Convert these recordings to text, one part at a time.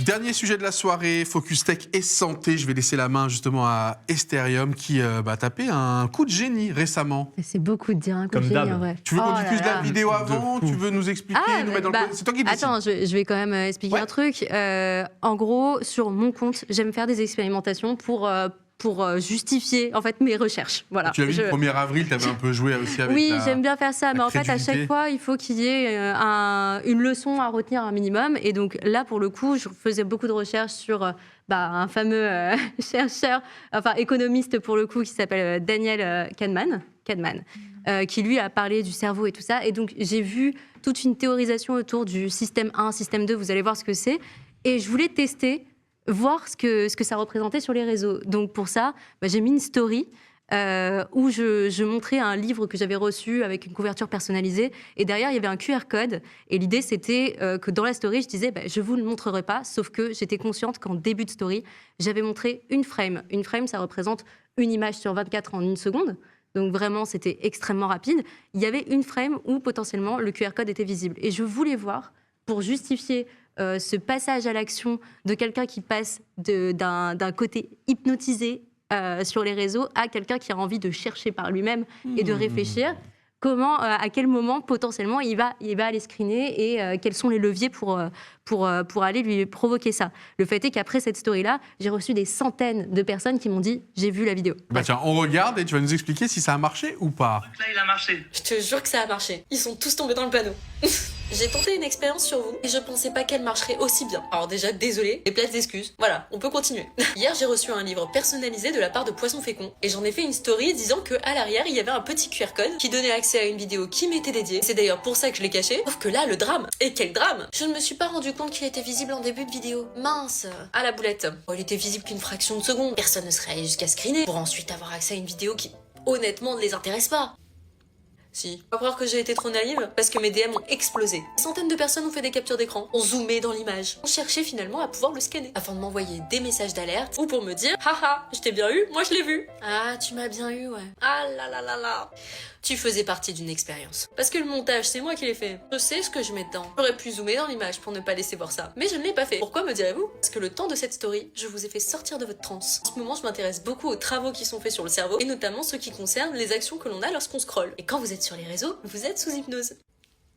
Dernier sujet de la soirée, Focus Tech et santé. Je vais laisser la main justement à Estherium qui a tapé un coup de génie récemment. C'est beaucoup de dire un coup de Comme génie d'hab. en vrai. Tu veux qu'on diffuse la vidéo avant? fou. Tu veux nous expliquer, nous mettre dans le... C'est toi qui décides. Attends, je vais quand même expliquer un truc. En gros, sur mon compte, j'aime faire des expérimentations pour justifier en fait mes recherches. Voilà. Tu as vu le 1er avril, tu avais un peu joué aussi avec Oui, j'aime bien faire ça, mais en fait, à crédulité. chaque fois, il faut qu'il y ait une leçon à retenir un minimum. Et donc là, pour le coup, je faisais beaucoup de recherches sur un fameux chercheur, enfin économiste pour le coup, qui s'appelle Daniel Kahneman, qui lui a parlé du cerveau et tout ça. Et donc, j'ai vu toute une théorisation autour du système 1, système 2, vous allez voir ce que c'est. Et je voulais tester, voir ce que ça représentait sur les réseaux. Donc pour ça, j'ai mis une story où je montrais un livre que j'avais reçu avec une couverture personnalisée. Et derrière, il y avait un QR code. Et l'idée, c'était que dans la story, je disais, je ne vous le montrerai pas, sauf que j'étais consciente qu'en début de story, j'avais montré une frame. Une frame, ça représente une image sur 24 en une seconde. Donc vraiment, c'était extrêmement rapide. Il y avait une frame où potentiellement le QR code était visible. Et je voulais voir, pour justifier ce passage à l'action de quelqu'un qui passe d'un côté hypnotisé sur les réseaux à quelqu'un qui a envie de chercher par lui-même et de réfléchir, à quel moment potentiellement il va aller screener et quels sont les leviers pour aller lui provoquer ça. Le fait est qu'après cette story-là, j'ai reçu des centaines de personnes qui m'ont dit « j'ai vu la vidéo ». Tiens, on regarde et tu vas nous expliquer si ça a marché ou pas. Là, il a marché. Je te jure que ça a marché. Ils sont tous tombés dans le panneau. J'ai tenté une expérience sur vous et je pensais pas qu'elle marcherait aussi bien. Alors déjà, désolé, et plates excuses. Voilà, on peut continuer. Hier, j'ai reçu un livre personnalisé de la part de Poisson Fécond et j'en ai fait une story disant que à l'arrière, il y avait un petit QR code qui donnait accès à une vidéo qui m'était dédiée. C'est d'ailleurs pour ça que je l'ai caché. Sauf que là, le drame. Et quel drame! Je ne me suis pas rendu compte qu'il était visible en début de vidéo. Mince! À la boulette. Bon, il était visible qu'une fraction de seconde. Personne ne serait allé jusqu'à screener pour ensuite avoir accès à une vidéo qui, honnêtement, ne les intéresse pas. Si. Pas croire que j'ai été trop naïve, parce que mes DM ont explosé. Des centaines de personnes ont fait des captures d'écran, ont zoomé dans l'image, ont cherché finalement à pouvoir le scanner, afin de m'envoyer des messages d'alerte, ou pour me dire « Haha, je t'ai bien eu, moi je l'ai vu !» Ah, tu m'as bien eu, ouais. Ah là là là là. Tu faisais partie d'une expérience. Parce que le montage, c'est moi qui l'ai fait. Je sais ce que je mets dedans. J'aurais pu zoomer dans l'image pour ne pas laisser voir ça. Mais je ne l'ai pas fait. Pourquoi me direz-vous? Parce que le temps de cette story, je vous ai fait sortir de votre transe. En ce moment, je m'intéresse beaucoup aux travaux qui sont faits sur le cerveau, et notamment ceux qui concernent les actions que l'on a lorsqu'on scrolle. Et quand vous êtes sur les réseaux, vous êtes sous hypnose.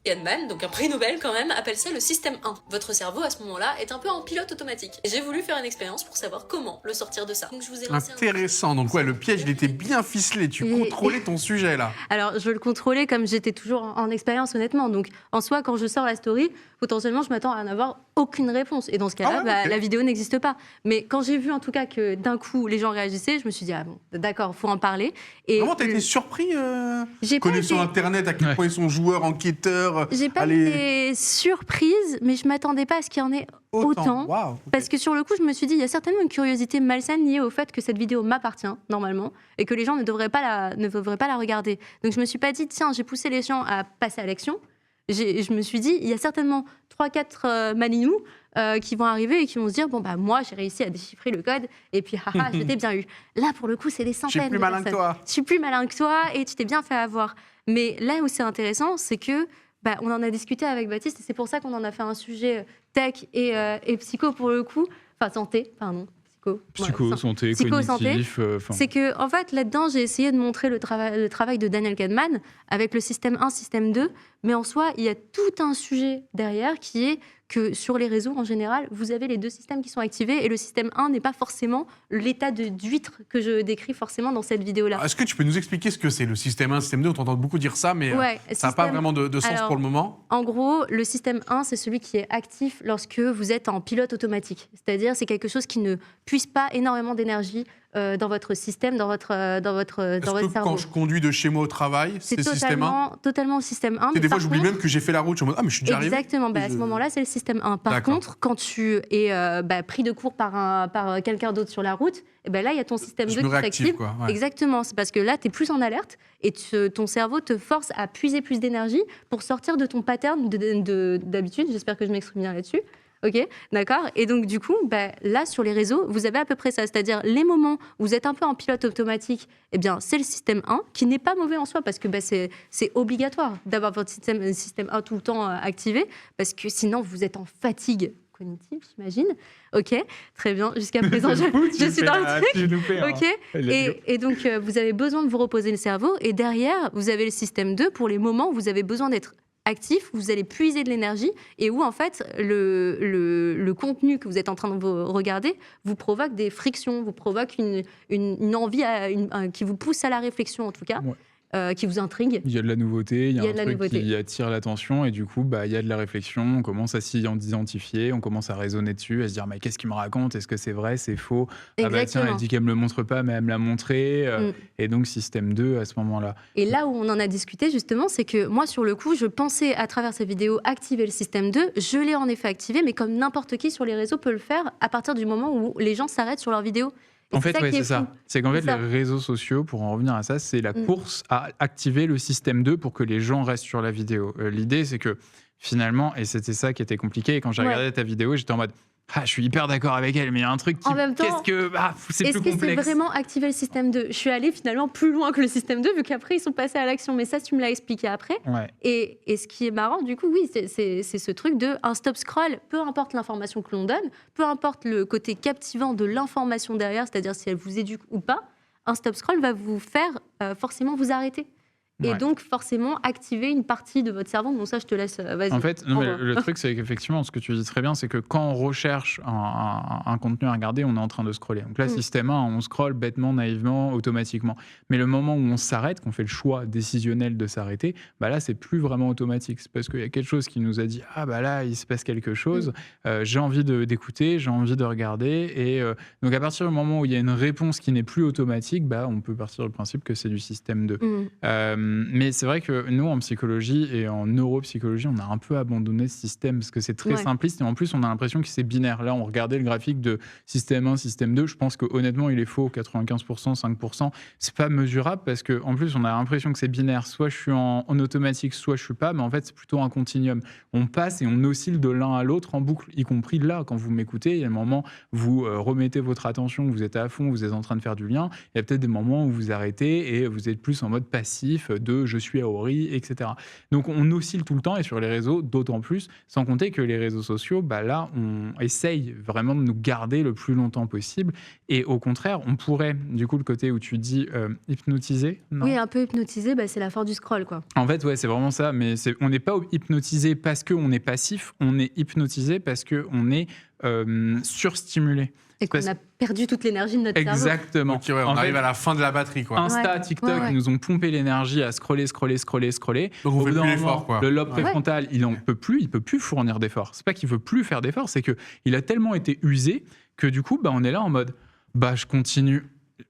Kahneman, donc un prix Nobel quand même, appelle ça le système 1. Votre cerveau à ce moment-là est un peu en pilote automatique. Et j'ai voulu faire une expérience pour savoir comment le sortir de ça. Donc je vous ai lancé Intéressant. Donc le piège, il était bien ficelé. Tu contrôlais ton sujet là. Alors, je le contrôlais comme j'étais toujours en expérience, honnêtement. Donc, en soi, quand je sors la story, potentiellement, je m'attends à n'avoir aucune réponse. Et dans ce cas-là, ok. la vidéo n'existe pas. Mais quand j'ai vu, en tout cas, que d'un coup, les gens réagissaient, je me suis dit, ah bon, d'accord, faut en parler. Et Vraiment, t'as été surpris J'ai pas connaissant été- Internet, à quel point ils sont joueurs, enquêteurs. j'ai pas été surprise, mais je m'attendais pas à ce qu'il y en ait autant. Waouh, ok. Parce que sur le coup, je me suis dit, il y a certainement une curiosité malsaine liée au fait que cette vidéo m'appartient, normalement, et que les gens ne devraient pas la regarder. Donc je me suis pas dit, tiens, j'ai poussé les gens à passer à l'action. Je me suis dit, il y a certainement 3-4 malinous qui vont arriver et qui vont se dire, bon, moi, j'ai réussi à déchiffrer le code, et puis, haha, je t'ai bien eu. Là, pour le coup, c'est des Je centaines suis plus de malin que personnes. toi. Je suis plus malin que toi, et tu t'es bien fait avoir. Mais là où c'est intéressant, c'est que on en a discuté avec Baptiste, et c'est pour ça qu'on en a fait un sujet tech et psycho pour le coup. Enfin, santé, pardon. Psycho, santé, Psycho-santé. cognitif. C'est que, en fait, là-dedans, j'ai essayé de montrer le travail de Daniel Kahneman avec le système 1, système 2. Mais en soi, il y a tout un sujet derrière qui est que sur les réseaux, en général, vous avez les deux systèmes qui sont activés et le système 1 n'est pas forcément l'état d'huître que je décris forcément dans cette vidéo-là. Est-ce que tu peux nous expliquer ce que c'est le système 1, système 2? On t'entend beaucoup dire ça, mais Ouais, ça n'a pas vraiment de sens Alors, pour le moment. En gros, le système 1, c'est celui qui est actif lorsque vous êtes en pilote automatique. C'est-à-dire, c'est quelque chose qui ne puise pas énormément d'énergie dans votre système, dans votre Est-ce que cerveau. quand je conduis de chez moi au travail, c'est système 1? totalement le système 1. Et mais des fois, par j'oublie contre- même que j'ai fait la route. Je suis en mode, ah, mais je suis déjà arrivé. Exactement, à ce moment-là, c'est le système 1. Par D'accord. contre, quand tu es pris de court par quelqu'un d'autre sur la route, et là, il y a ton système 2 Je qui me réactive, s'active. quoi. Ouais. Exactement, c'est parce que là, tu es plus en alerte et ton cerveau te force à puiser plus d'énergie pour sortir de ton pattern d'habitude. J'espère que je m'exprime bien là-dessus. Ok, d'accord. Et donc, du coup, là, sur les réseaux, vous avez à peu près ça. C'est-à-dire, les moments où vous êtes un peu en pilote automatique, c'est le système 1, qui n'est pas mauvais en soi, parce que c'est obligatoire d'avoir votre système 1 tout le temps activé, parce que sinon, vous êtes en fatigue cognitive, j'imagine. Ok, très bien. Jusqu'à présent, je suis dans le truc. Ok. Et donc, vous avez besoin de vous reposer le cerveau. Et derrière, vous avez le système 2 pour les moments où vous avez besoin d'être actif, où vous allez puiser de l'énergie et où, en fait, le contenu que vous êtes en train de vous regarder vous provoque des frictions, vous provoque une envie qui vous pousse à la réflexion, en tout cas. Qui vous intrigue. Il y a de la nouveauté, il y a un truc qui attire l'attention et du coup, il y a de la réflexion, on commence à s'identifier, on commence à raisonner dessus, à se dire mais qu'est-ce qu'il me raconte, est-ce que c'est vrai, c'est faux? Ah bah tiens, elle dit qu'elle me le montre pas mais elle me l'a montré et donc système 2 à ce moment-là. Et là où on en a discuté justement, c'est que moi sur le coup, je pensais à travers ces vidéos activer le système 2, je l'ai en effet activé, mais comme n'importe qui sur les réseaux peut le faire à partir du moment où les gens s'arrêtent sur leurs vidéos. En fait, c'est ça. C'est qu'en fait, les réseaux sociaux, pour en revenir à ça, c'est la course à activer le système 2 pour que les gens restent sur la vidéo. L'idée, c'est que finalement, et c'était ça qui était compliqué, et quand j'ai regardé ta vidéo, j'étais en mode je suis hyper d'accord avec elle, mais il y a un truc qui... En même temps, c'est plus complexe. Est-ce que c'est vraiment activer le système 2 ? Je suis allée finalement plus loin que le système 2, vu qu'après, ils sont passés à l'action. Mais ça, tu me l'as expliqué après. Ouais. Et ce qui est marrant, du coup, oui, c'est ce truc de un stop scroll, peu importe l'information que l'on donne, peu importe le côté captivant de l'information derrière, c'est-à-dire si elle vous éduque ou pas, un stop scroll va vous faire forcément vous arrêter. Et donc, forcément, activer une partie de votre cerveau. Bon, ça, je te laisse. Vas-y. En fait, le truc, c'est qu'effectivement, ce que tu dis très bien, c'est que quand on recherche un contenu à regarder, on est en train de scroller. Donc là, système 1, on scrolle bêtement, naïvement, automatiquement. Mais le moment où on s'arrête, qu'on fait le choix décisionnel de s'arrêter, là, c'est plus vraiment automatique. C'est parce qu'il y a quelque chose qui nous a dit « Ah, là, il se passe quelque chose. J'ai envie d'écouter, j'ai envie de regarder. » Et donc, à partir du moment où il y a une réponse qui n'est plus automatique, on peut partir du principe que c'est du système 2. Mais c'est vrai que nous, en psychologie et en neuropsychologie, on a un peu abandonné ce système parce que c'est très simpliste et en plus, on a l'impression que c'est binaire. Là, on regardait le graphique de système 1, système 2. Je pense que honnêtement, il est faux, 95%, 5%. C'est pas mesurable parce qu'en plus, on a l'impression que c'est binaire. Soit je suis en automatique, soit je suis pas, mais en fait, c'est plutôt un continuum. On passe et on oscille de l'un à l'autre en boucle, y compris là, quand vous m'écoutez. Il y a un moment, vous remettez votre attention, vous êtes à fond, vous êtes en train de faire du lien. Il y a peut-être des moments où vous arrêtez et vous êtes plus en mode passif de je suis ahuri, etc. Donc on oscille tout le temps et sur les réseaux d'autant plus, sans compter que les réseaux sociaux, là on essaye vraiment de nous garder le plus longtemps possible et au contraire on pourrait, du coup le côté où tu dis hypnotiser, non ? Oui, un peu hypnotiser, c'est la force du scroll quoi. En fait c'est vraiment ça, mais on n'est pas hypnotisé parce qu'on est passif, on est hypnotisé parce qu'on est surstimulé. Et qu'on a perdu toute l'énergie de notre cerveau. Exactement. Okay, on arrive à la fin de la batterie, quoi. Insta, TikTok, ils nous ont pompé l'énergie à scroller. Donc on fait plus l'effort, quoi. Le lobe préfrontal, il peut plus fournir d'efforts. C'est pas qu'il veut plus faire d'efforts, c'est que il a tellement été usé que du coup, on est là en mode, je continue.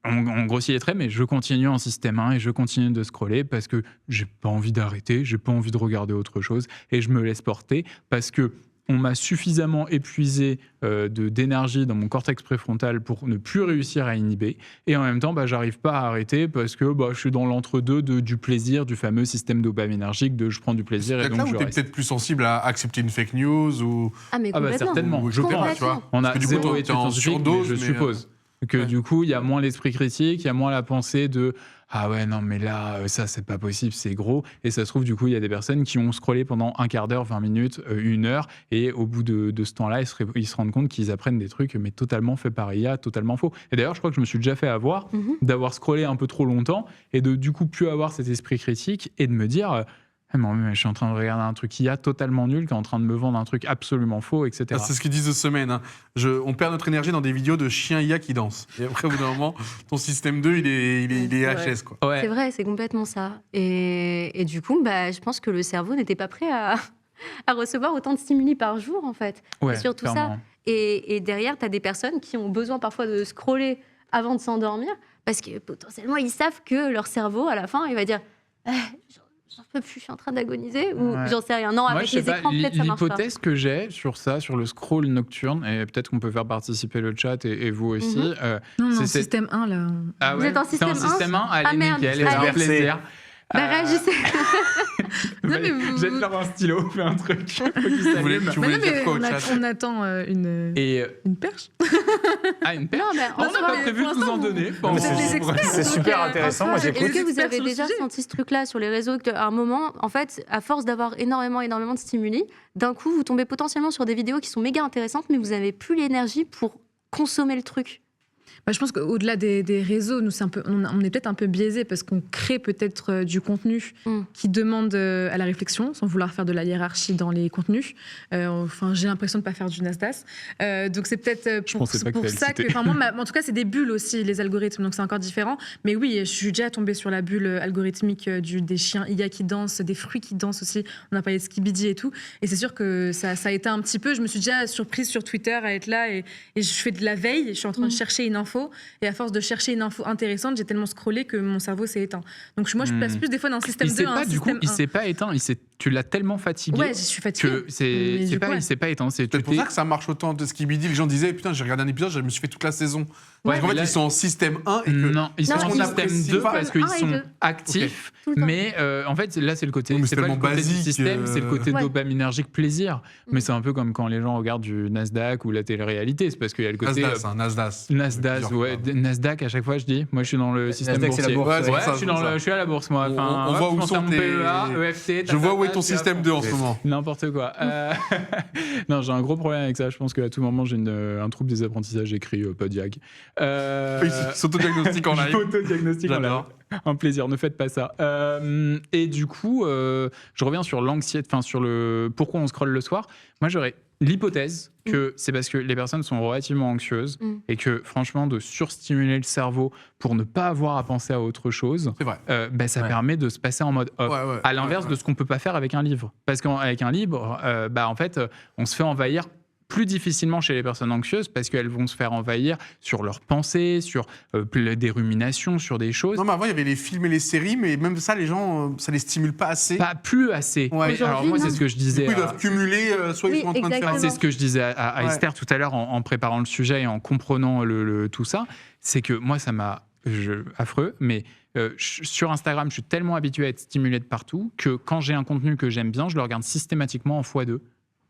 On grossit les traits, mais je continue en système 1 et je continue de scroller parce que j'ai pas envie d'arrêter, j'ai pas envie de regarder autre chose et je me laisse porter parce que on m'a suffisamment épuisé d'énergie dans mon cortex préfrontal pour ne plus réussir à inhiber. Et en même temps, j'arrive pas à arrêter parce que je suis dans l'entre-deux du plaisir, du fameux système dopaminergique de je prends du plaisir et donc là où je t'es reste. peut-être plus sensible à accepter une fake news ou... Mais complètement. Certainement. Je pense, tu vois. On a zéro étude scientifique, je suppose que du coup, il y a moins l'esprit critique, il y a moins la pensée de ah ouais, non, mais là, ça, c'est pas possible, c'est gros. Et ça se trouve, du coup, il y a des personnes qui ont scrollé pendant un quart d'heure, 20 minutes, 1 heure, et au bout de ce temps-là, ils se rendent compte qu'ils apprennent des trucs, mais totalement faits par IA, totalement faux. Et d'ailleurs, je crois que je me suis déjà fait avoir d'avoir scrollé un peu trop longtemps, et de, du coup, plus avoir cet esprit critique, et de me dire... mais je suis en train de regarder un truc IA totalement nul qui est en train de me vendre un truc absolument faux, etc. C'est ce qu'ils disent de semaine. Hein. On perd notre énergie dans des vidéos de chiens IA qui dansent. Et après, au bout d'un moment, ton système 2, il est HS. Quoi. Ouais. C'est vrai, c'est complètement ça. Et du coup, je pense que le cerveau n'était pas prêt à recevoir autant de stimuli par jour, en fait. Ouais, c'est surtout clairement. ça. Et derrière, tu as des personnes qui ont besoin parfois de scroller avant de s'endormir parce que potentiellement, ils savent que leur cerveau, à la fin, il va dire j'en peux plus, je suis en train d'agoniser, ou j'en sais rien. Non, Moi, avec les écrans, peut-être ça marche pas. L'hypothèse que j'ai sur ça, sur le scroll nocturne, et peut-être qu'on peut faire participer le chat et vous aussi. Non, c'est système 1, là. Ah ouais, vous êtes en système 1 système 1 Allez, merde. nickel, avec plaisir. Réagissez. Non, mais vous- Jette leur un stylo, fais un truc. Faut qu'ils Tu voulais s'allument. tu Mais voulais non, dire mais quoi au chat on attend Et une perche. une paire. Non, mais On en n'a soi, pas prévu de vous en donner. Bon, vous êtes des experts. C'est super intéressant, moi Est-ce j'écoute. que vous experts avez sur le déjà sujet. senti ce truc-là sur les réseaux qu'à un moment, en fait, à force d'avoir énormément de stimuli, d'un coup, vous tombez potentiellement sur des vidéos qui sont méga intéressantes, mais vous n'avez plus l'énergie pour consommer le truc. Bah, je pense qu'au-delà des réseaux, nous, on est peut-être un peu biaisé parce qu'on crée peut-être du contenu qui demande à la réflexion, sans vouloir faire de la hiérarchie dans les contenus. Enfin, j'ai l'impression de ne pas faire du Nasdaq. Donc c'est peut-être pour pensais pas que pour t'allais le ça citer. que... Enfin, moi, en tout cas, c'est des bulles aussi, les algorithmes, donc c'est encore différent. Mais oui, je suis déjà tombée sur la bulle algorithmique des chiens IA qui dansent, des fruits qui dansent aussi. On a parlé de Skibidi et tout. Et c'est sûr que ça a été un petit peu... Je me suis déjà surprise sur Twitter à être là et je fais de la veille. Je suis en train de chercher une info. Et à force de chercher une info intéressante, j'ai tellement scrollé que mon cerveau s'est éteint. Donc moi, je place plus des fois dans un système il 2 s'est à un pas, du coup, système il 1. s'est pas éteint. Tu l'as tellement fatigué. Ouais, je suis fatiguée. Que Mais il du coup, ouais. s'est pas éteint. C'est pour ça que ça marche autant de Skibidi. Les gens disaient, putain, j'ai regardé un épisode, je me suis fait toute la saison. Ouais, Parce qu'en mais fait, là- ils sont en système 1 et que... Non, ils sont Non, en ils système apprécient 2 pas. parce qu'ils 1 et sont 2. actifs. Tout le temps. Mais en fait, là, c'est le côté. Oui, mais c'est c'est pas le tellement côté du basique, système, c'est le côté Ouais. dopaminergique plaisir. Mais c'est un peu comme quand les gens regardent du Nasdaq ou la télé-réalité. C'est parce qu'il y a le côté. Nasdaq, un Nasdaq. Nasdaq, ouais. Nasdaq, à chaque fois, je dis. Moi, je suis dans le système Nasdaq, c'est la boursier. bourse, ouais. Ouais, C'est ça, je suis c'est ça. je suis à la bourse, moi. Enfin, On voit où je pense sont à mon tes... PEA, EFT, Je vois où est tatata, ton je suis à système fond. 2 en ce moment. N'importe quoi. Non, j'ai un gros problème avec ça. Je pense qu'à tout moment, j'ai un trouble des apprentissages écrits, pas diag. Ils s'autodiagnostiquent en Je live. m'auto-diagnostique en live. J'adore. Un plaisir, ne faites pas ça. Et du coup, je reviens sur l'anxiété, enfin sur le pourquoi on scrolle le soir. Moi, j'aurais l'hypothèse que c'est parce que les personnes sont relativement anxieuses et que franchement, de surstimuler le cerveau pour ne pas avoir à penser à autre chose, C'est vrai. ça Ouais. permet de se passer en mode off. Ouais, ouais. À l'inverse de ce qu'on peut pas faire avec un livre. Parce qu'avec un livre, en fait, on se fait envahir plus difficilement chez les personnes anxieuses parce qu'elles vont se faire envahir sur leurs pensées, sur des ruminations, sur des choses. Non, mais avant, il y avait les films et les séries, mais même ça, les gens, ça les stimule pas assez. Pas plus assez. Ouais. Mais alors moi, Aujourd'hui, c'est ce que je Du disais. coup, ils doivent cumuler, soit ils Oui, sont en train de faire... exactement. C'est ce que je disais à Ouais. Esther tout à l'heure en préparant le sujet et en comprenant tout ça. C'est que moi, ça m'a affreux, mais sur Instagram, je suis tellement habitué à être stimulé de partout que quand j'ai un contenu que j'aime bien, je le regarde systématiquement en x2.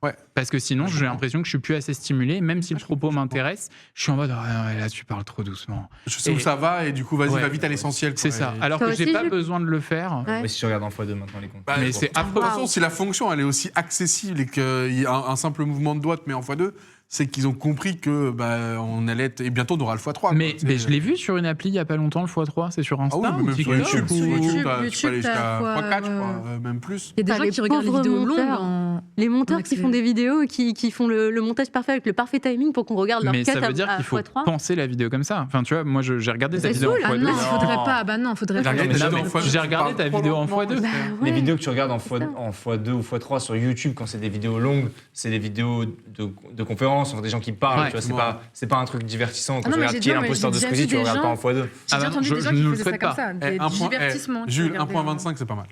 Ouais. Parce que sinon, j'ai l'impression que je suis plus assez stimulé, même si le propos comprends. m'intéresse, je suis en mode ah, non, là tu parles trop doucement. Je sais où Et- ça va, et du coup, vas-y, Ouais. va vite à l'essentiel. quoi. C'est ça. Et- Alors Toi que j'ai aussi, pas Jules besoin de le faire. Ouais. Mais si tu regardes en x2 maintenant les comptes. Bah, Mais c'est de affreux. toute façon, si la fonction, elle est aussi accessible et qu'il y a un simple mouvement de doigt te met en x2, c'est qu'ils ont compris que on allait être... Et bientôt, on aura le x3. Mais je l'ai vu sur une appli il y a pas longtemps, le x3, c'est sur Ah Insta oui, mais ou même sur TikTok YouTube. Sur YouTube, tu peux aller YouTube, jusqu'à t'as quoi, x4, je crois, ouais. même plus. Il y a des Ah, gens les qui regardent les pauvres vidéos longues monteurs. en... Les monteurs en qui font accéléré. des vidéos et qui font le montage parfait avec le parfait timing pour qu'on regarde leur Mais cut ça veut dire à qu'il faut x3. penser la vidéo comme ça. Enfin, tu vois, moi, j'ai regardé ta C'est vidéo en saoul. x2. Ah non, Non. faudrait pas. Bah non, faudrait pas. Regarde, mais t'as non, dit mais en x2, j'ai regardé tu ta parles vidéo en trop x2. lentement, Bah c'est- Les ouais. vidéos que tu regardes en C'est ça. x2 ou x3 sur YouTube, quand c'est des vidéos longues, c'est des vidéos de conférences, enfin, des gens qui parlent. Ouais. Tu vois, c'est pas un truc divertissant. Quand Ah non, tu mais regardes j'ai- qui est non, mais l'imposteur de j'ai déjà Squeezie, vu tu des regardes pas en gens- x2. J'ai Ah déjà bah, entendu je des gens ne qui le faisaient ça souhaite comme pas. ça. Des un point, divertissements. Jules, qui regardaient 1.25, c'est pas mal.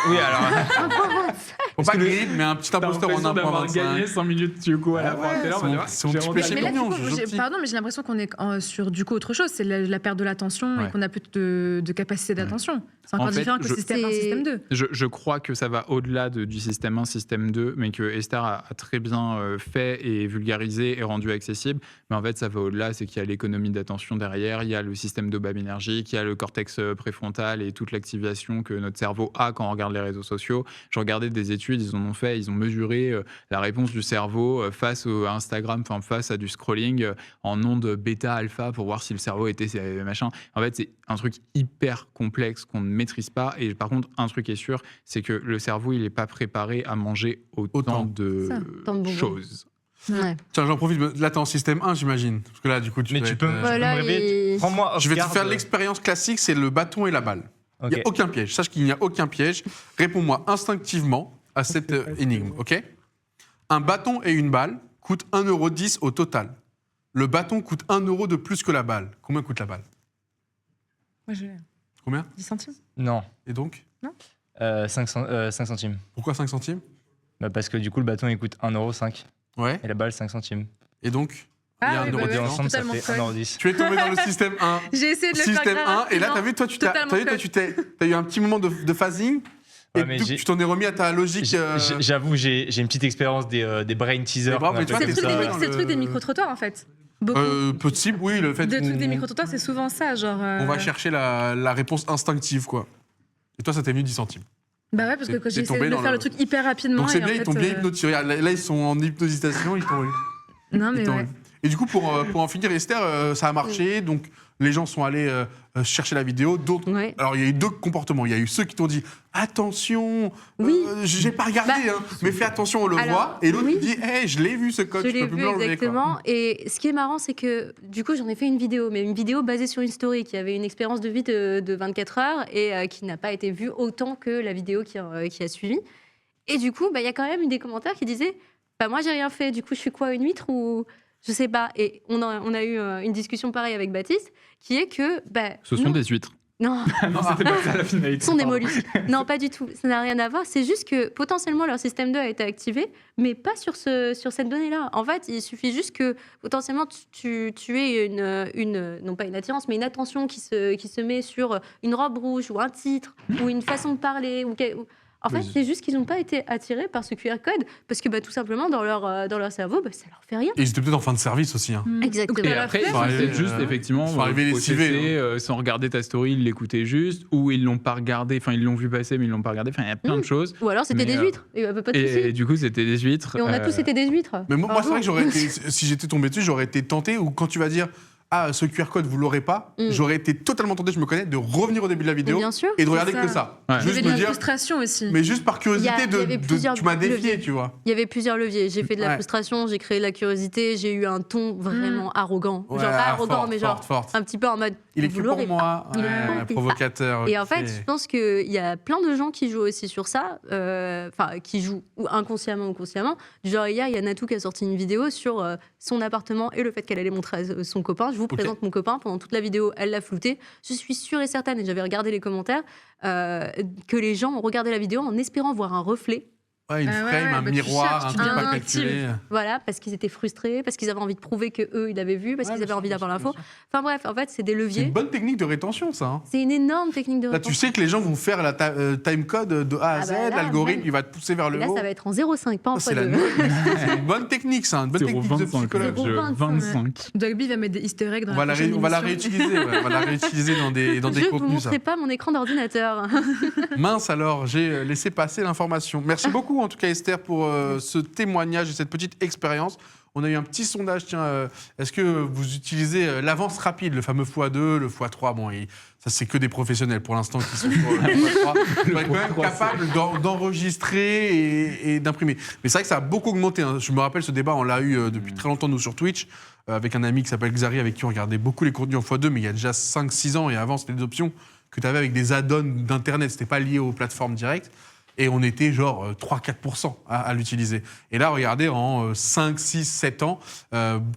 Oui, alors. Faut pas grid, mais un petit imposteur en d'avoir 1.25. gagné 100 minutes du coup à la Ah fin. ouais, T'es là, on c'est va mon- dire, c'est mon j'ai petit honte à péché dire. Mais là, mignon, du coup, je dis. pardon, mais j'ai l'impression qu'on est sur du coup autre chose. C'est la perte de l'attention Ouais. et qu'on a plus de capacité d'attention. C'est encore En fait, différent que le système 1, C'est- système 2. Je crois que ça va au-delà du système 1, système 2, mais que Esther a très bien fait et vulgarisé et rendu accessible. Mais en fait, ça va au-delà, c'est qu'il y a l'économie d'attention derrière, il y a le système dopaminergique, il y a le cortex préfrontal et toute l'activation que notre cerveau a quand on regarde les réseaux sociaux. Je regardais des études, ils en ont fait, ils ont mesuré la réponse du cerveau face à Instagram, enfin face à du scrolling en ondes bêta, alpha pour voir si le cerveau était machin. En fait, c'est un truc hyper complexe qu'on ne maîtrise pas. Et par contre, un truc est sûr, c'est que le cerveau, il n'est pas préparé à manger autant de Ça, tant de bonbons. choses. Ouais. Tiens, j'en profite. Là, t'es en système 1, j'imagine. Parce que là, du coup, tu Mais dois tu être, peux. Voilà, me réveiller. et- Prends-moi off Je vais te guard. faire l'expérience classique, c'est le bâton et la balle. Il Ok. n'y a aucun piège. Sache qu'il n'y a aucun piège. Réponds-moi instinctivement à cette énigme, ok? Un bâton et une balle coûtent 1,10 € au total. Le bâton coûte 1 € de plus que la balle. Combien coûte la balle? Moi, j'ai Combien? 10 centimes. Non. Et donc? 5 centimes. Pourquoi 5 centimes? Bah, parce que du coup, le bâton, il coûte 1,05 € Ouais. et la balle, 5 centimes. Et donc? Il y a Ah un oui, euro bah de ouais, Et différence. ensemble, ça totalement fait folle. 1,10 €. Tu es tombé dans le système 1. J'ai essayé de le faire Système grave 1, et là, rapidement. t'as vu, toi, Totalement t'as eu, toi, folle. t'as eu un petit moment de phasing. Ouais, Et mais donc, tu t'en es remis à ta logique. J'avoue, j'ai une petite expérience des brain teasers. Mais bravo, qu'on mais tu vois, appelle C'est t'es le ça. ça, truc des micro-trottoirs, en fait. Beaucoup. Possible, oui, le fait Des trucs qu'on des micro-trottoirs, c'est souvent ça, genre... on va chercher la réponse instinctive, quoi. Et toi, ça t'est venu 10 centimes. Bah ouais, parce que T'es quand j'ai tombé essayé de dans faire le- le truc hyper rapidement... Donc c'est et en bien, ils fait, t'ont bien hypnotisé. Regarde, là, ils sont en hypnotisation, ils t'ont... Non, mais ils t'ont- ouais. Et du coup, pour en finir, Esther, ça a marché, donc les gens sont allés chercher la vidéo. D'autres. Ouais. Alors, il y a eu deux comportements. Il y a eu ceux qui t'ont dit attention, Oui. j'ai pas regardé, hein, mais fais attention, on le Alors, voit. Et l'autre oui. qui dit, hey, je l'ai vu ce code, Je je l'ai peux plus vu me l'enlever. quoi. exactement. Et ce qui est marrant, c'est que du coup, j'en ai fait une vidéo, mais une vidéo basée sur une story qui avait une expérience de vie de 24 heures et qui n'a pas été vue autant que la vidéo qui a suivi. Et du coup, il y a quand même eu des commentaires qui disaient moi, j'ai rien fait, du coup, je suis quoi, une huître ou je sais pas. Et on a eu une discussion pareille avec Baptiste qui est que. Ce sont non. des huîtres. Non, Non, c'était pas ça la finalité. ce sont des pardon. mollusques. Non, pas du tout. Ça n'a rien à voir. C'est juste que potentiellement leur système 2 a été activé, mais pas sur cette donnée-là. En fait, il suffit juste que potentiellement tu aies non pas une attirance, mais une attention qui se met sur une robe rouge ou un titre ou une façon de parler. En fait, Oui. c'est juste qu'ils n'ont pas été attirés par ce QR code parce que tout simplement dans leur cerveau, ça leur fait rien. Et ils étaient peut-être en fin de service aussi. Hein. Exactement. Et après, Ils ils sont sont arrivés, peut-être juste, effectivement, ils sont arrivés lessivés, processés, sans regarder ta story, ils l'écoutaient juste, ou ils l'ont pas regardé, enfin, ils l'ont vu passer, mais ils l'ont pas regardé. Enfin, il y a plein de choses. Ou alors c'était Mais, des huîtres. Et pas de Et souci. du coup, c'était des huîtres. Et on a tous été des huîtres. Mais moi, c'est Bravo. vrai que j'aurais été, si j'étais tombé dessus, j'aurais été tenté, ou quand tu vas dire, ce QR code, vous l'aurez pas, j'aurais été totalement tenté, je me connais, de revenir au début de la Mais vidéo bien sûr. et de regarder c'est que ça. ça. Ouais. Il y Juste avait de me la dire, frustration aussi. mais juste par curiosité, Il y avait plusieurs tu m'as défié, leviers. tu vois. Il y avait plusieurs leviers. J'ai fait de la Ouais. frustration, j'ai créé de la curiosité, j'ai eu un ton vraiment arrogant. Ouais, Genre pas arrogant, forte, mais genre forte. un petit peu en mode. Il est vous que pour l'aurez pas. moi, Il est ouais, pour ça. provocateur. Et en ok. fait, je pense qu'il y a plein de gens qui jouent aussi sur ça, enfin, qui jouent ou inconsciemment ou consciemment. Du genre, hier, il y a Natou qui a sorti une vidéo sur son appartement et le fait qu'elle allait montrer à son copain. Je vous présente mon copain. Pendant toute la vidéo, elle l'a flouté. Je suis sûre et certaine, et j'avais regardé les commentaires, que les gens ont regardé la vidéo en espérant voir un reflet. Ouais, une Ah ouais, frame, un bah tu miroir, cherches, un tu truc deviens pas intime. calculé. Voilà, parce qu'ils étaient frustrés, parce qu'ils avaient envie de prouver que eux, ils l'avaient vu, parce Ouais, qu'ils avaient bien envie sûr, d'avoir bien l'info. sûr. Enfin bref, en fait, c'est des C'est une leviers. bonne technique de rétention, ça. Hein. C'est une énorme technique de Là, tu rétention. sais que les gens vont faire la time code de A à Ah Z, bah là, l'algorithme, même. il va te pousser vers Et le là, haut. ça va être en 0,5, pas en Ça, c'est x2. c'est une bonne technique, ça, une bonne technique de 0,25, psychologue. le jeu. 0,25, 25. Dogby va mettre des easter eggs dans On va la la, prochaine on va la émission. réutiliser, ouais, on va la réutiliser dans des Je ne vous contenus. Ça. montrerai pas mon écran d'ordinateur. Mince alors, j'ai laissé passer l'information. Merci beaucoup en tout cas Esther pour ce témoignage et cette petite expérience. On a eu un petit sondage, tiens, est-ce que vous utilisez l'avance rapide, le fameux x2, le x3 Bon, ça c'est que des professionnels pour l'instant qui sont sur le x3. Il faut être quand même capable d'enregistrer et d'imprimer. Mais c'est vrai que ça a beaucoup augmenté. Hein. Je me rappelle ce débat, on l'a eu depuis très longtemps nous sur Twitch, avec un ami qui s'appelle Xari, avec qui on regardait beaucoup les contenus en x2, mais il y a déjà 5-6 ans, et avant c'était des options que tu avais avec des add-ons d'Internet, c'était pas lié aux plateformes directes. Et on était genre 3-4% à l'utiliser. Et là, regardez, en 5, 6, 7 ans,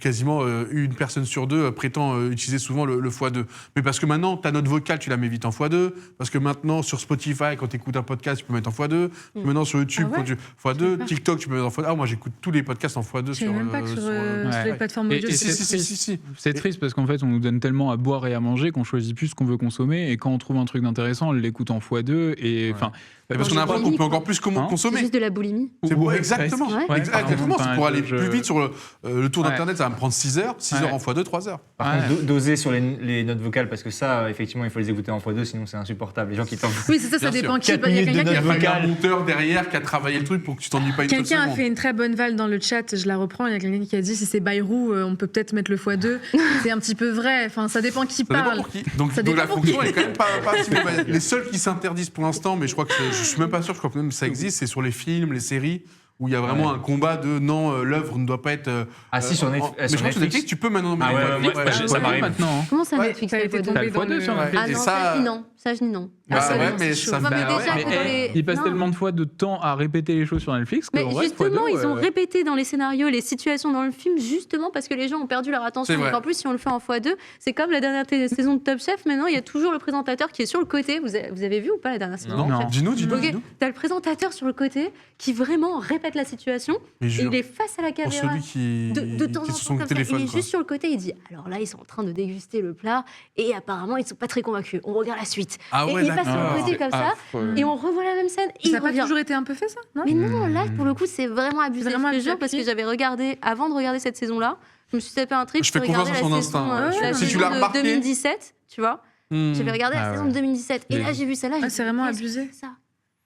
quasiment une personne sur deux prétend utiliser souvent le x2. Mais parce que maintenant, ta note vocale, tu la mets vite en x2. Parce que maintenant, sur Spotify, quand tu écoutes un podcast, tu peux mettre en x2. Maintenant, sur YouTube, Ah ouais, quand tu x2. TikTok, tu peux mettre en x2. Ah, moi, j'écoute tous les podcasts en x2 Je sur... savais même pas que sur Ouais. les plateformes Et- audio, et c'était c'est- si. C'est triste parce qu'en fait, on nous donne tellement à boire et à manger qu'on choisit plus ce qu'on veut consommer. Et quand on trouve un truc d'intéressant, on l'écoute en x2. Et enfin, Mais parce qu'on a l'impression qu'on peut encore plus Hein C'est consommer. juste de la boulimie. C'est Ouais, exactement. presque. Ouais. Exactement. Enfin, C'est pour aller je- plus vite sur le tour Ouais. d'Internet, ça va me prendre 6 heures. 6 Ouais. heures en x2, 3 heures. Par Ouais. contre, doser sur les notes vocales, parce que ça, effectivement, il faut les écouter en x2, sinon c'est insupportable. Les gens qui t'envoient. Oui, c'est ça, ça Bien dépend sûr. qui. 4 Il y a minutes de quelqu'un Il y a qui notes pas un vocales. monteur derrière qui a travaillé le truc pour que tu t'ennuies pas une seule Quelqu'un a seconde. fait une très bonne vanne dans le chat, je la reprends. Il y a quelqu'un qui a dit si c'est Bayrou, on peut peut-être mettre le x2. C'est un petit peu vrai. Enfin, ça dépend qui Ça dépend parle. pour qui. Donc, Ça donc la dépend pour fonction qui. est quand même pas si mauvaise. Les seuls qui s'interdisent pour l'instant, mais je crois que je suis même pas sûr, je crois que même ça existe, c'est sur les films, les séries, où il y a vraiment Ouais. un combat de non, l'œuvre ne doit pas être. Ah si, sur mais Netflix. je crois que sur Netflix, tu peux maintenant. Ah mettre ouais, les ouais, Netflix, ouais, ouais, ça ouais. m'arrive. maintenant. Hein. Comment ça, Ouais, Netflix ça a le été x2? tombé T'as le dans x2 sur le- Netflix. Ah Et non, ça- ça je dis non. Ça je dis non. Bah Ah, ouais, c'est mais chaud. ça Ouais, mais Bah déjà, ouais, que mais, dans les- ils passent non. tellement de fois de temps à répéter les choses sur Netflix que Mais en vrai, justement, x2, ils ont répété dans les scénarios les situations dans le film, justement parce que les gens ont perdu leur attention. C'est vrai. Donc en plus, si on le fait en x2, c'est comme la dernière saison de Top Chef. Maintenant, il y a toujours le présentateur qui est sur le côté. Vous avez vu ou pas la dernière saison Non, de Top Non. Chef dis-nous. Ok, t'as le présentateur sur le côté qui vraiment répète la situation Mais et jure, il est face à la pour caméra. celui qui De temps en qui est temps, sur son comme ça. téléphone. Il est quoi. juste sur le côté, il dit alors là, ils sont en train de déguster le plat et apparemment, ils sont pas très convaincus. On regarde la suite. vite. Ah Et ouais, il passe sur d'accord. le côté comme ça, et on revoit la même scène, et Ça il n'a pas revient. toujours été un peu fait, ça, non? Mais non, là, pour le coup, c'est vraiment abusé. Vraiment Je te abusé, jure, parce que appuyé. j'avais regardé, avant de regarder cette saison-là, je me suis tapé un trip. Je fais regardais confiance à la son saison, instinct, ouais. la Si saison tu l'as de remarqué- 2017, tu vois. J'avais regardé la Ah saison ouais. de 2017, et Mais- là, j'ai vu ça là. Ah, j'ai c'est dit, vraiment qu'est-ce que abusé. c'est que ça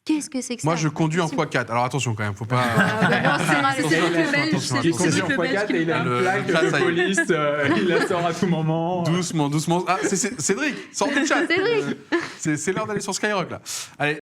Qu'est-ce que c'est que ça Moi, je conduis en Attention. x4. Alors attention quand même, faut pas. Ah, bah, bon, c'est C'est Attention, le belge, attention, c'est attention. le belge qui et il a parle. une plaque chat, de ça y est. police, il la sort à tout moment. Doucement, doucement. Ah, c'est Cédric, sors du chat. Cédric C'est l'heure d'aller sur Skyrock là. Allez.